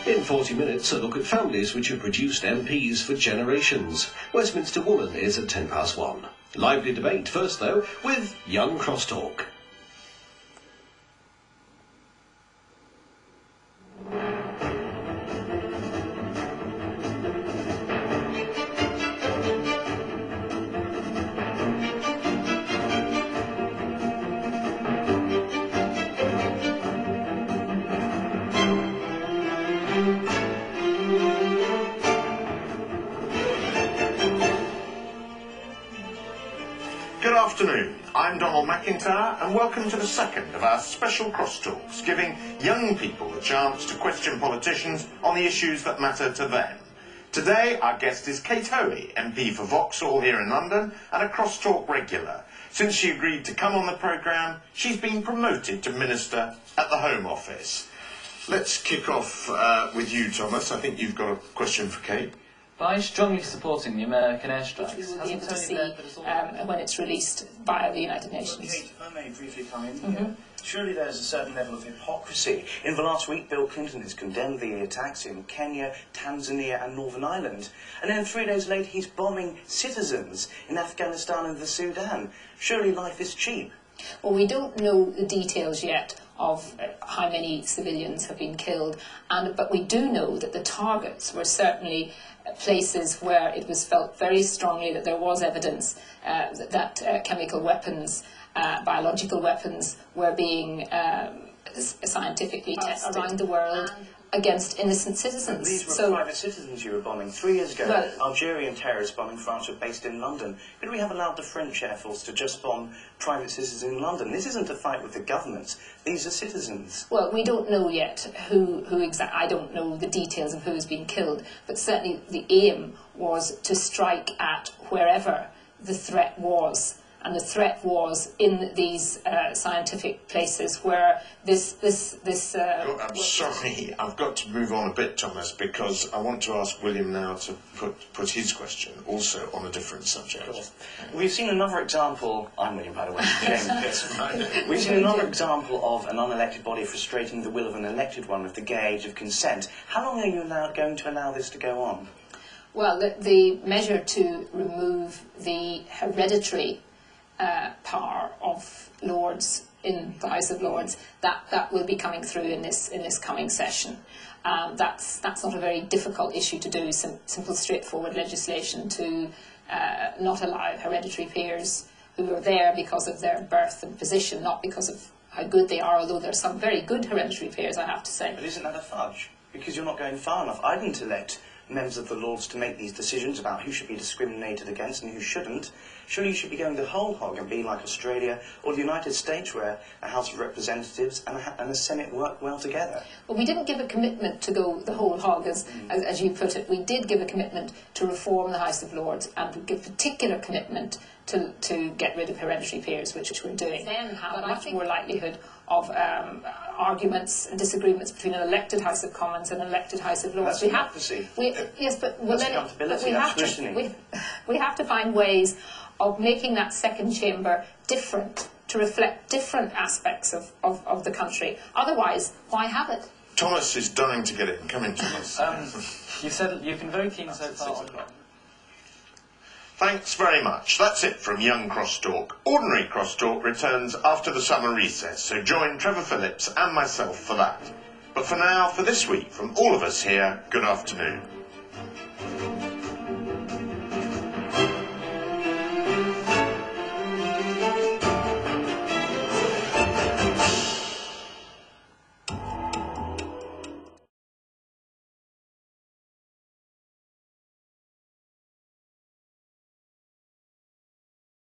In 40 minutes, a look at families which have produced MPs for generations. Westminster Woman is at 1:10 Lively debate first, though, with Young Crosstalk. Good afternoon, I'm Donald McIntyre and welcome to the second of our special crosstalks, giving young people a chance to question politicians on the issues that matter to them. Today our guest is Kate Hoey, MP for Vauxhall here in London and a crosstalk regular. Since she agreed to come on the programme, she's been promoted to Minister at the Home Office. Let's kick off with you, Thomas. I think you've got a question for Kate. By strongly supporting the American airstrikes, which we will be able to see when it's released via the United Nations. Kate, if I may briefly come in here, surely there's a certain level of hypocrisy. In the last week, Bill Clinton has condemned the attacks in Kenya, Tanzania and Northern Ireland. And then 3 days later, he's bombing citizens in Afghanistan and the Sudan. Surely life is cheap. Well, we don't know the details yet of how many civilians have been killed, but we do know that the targets were certainly places where it was felt very strongly that there was evidence that chemical weapons, biological weapons, were being scientifically tested around the world against innocent citizens. These were private citizens you were bombing. 3 years ago, well, Algerian terrorists bombing France were based in London. Could we have allowed the French Air Force to just bomb private citizens in London? This isn't a fight with the governments. These are citizens. Well, we don't know yet who exactly. I don't know the details of who's been killed, but certainly the aim was to strike at wherever the threat was. And the threat was in these scientific places where this I'm sorry, I've got to move on a bit, Thomas, because I want to ask William now to put his question also on a different subject. Cool. We've seen another example. I'm William, by the way. We've seen another example of an unelected body frustrating the will of an elected one with the gay age of consent. How long are you now going to allow this to go on? Well, the measure to remove the hereditary power of Lords in the House of Lords, that will be coming through in this coming session. That's not a very difficult issue to do. Simple, straightforward legislation to not allow hereditary peers who are there because of their birth and position, not because of how good they are. Although there's some very good hereditary peers, I have to say. But isn't that a fudge? Because you're not going far enough. I didn't elect members of the Lords to make these decisions about who should be discriminated against and who shouldn't. Surely you should be going the whole hog and being like Australia or the United States, where a House of Representatives and a Senate work well together. Well, we didn't give a commitment to go the whole hog, as you put it. We did give a commitment to reform the House of Lords and to give particular commitment to get rid of hereditary peers, which we're doing. Then have much more likelihood of arguments and disagreements between an elected House of Commons and an elected House of Lords. That's democracy. Yes, but we have to find ways of making that second chamber different, to reflect different aspects of the country. Otherwise, why have it? Thomas is dying to get in. Come in, Thomas. You've been very keen so far. Thanks very much. That's it from Young Crosstalk. Ordinary Crosstalk returns after the summer recess, so join Trevor Phillips and myself for that. But for now, for this week, from all of us here, good afternoon.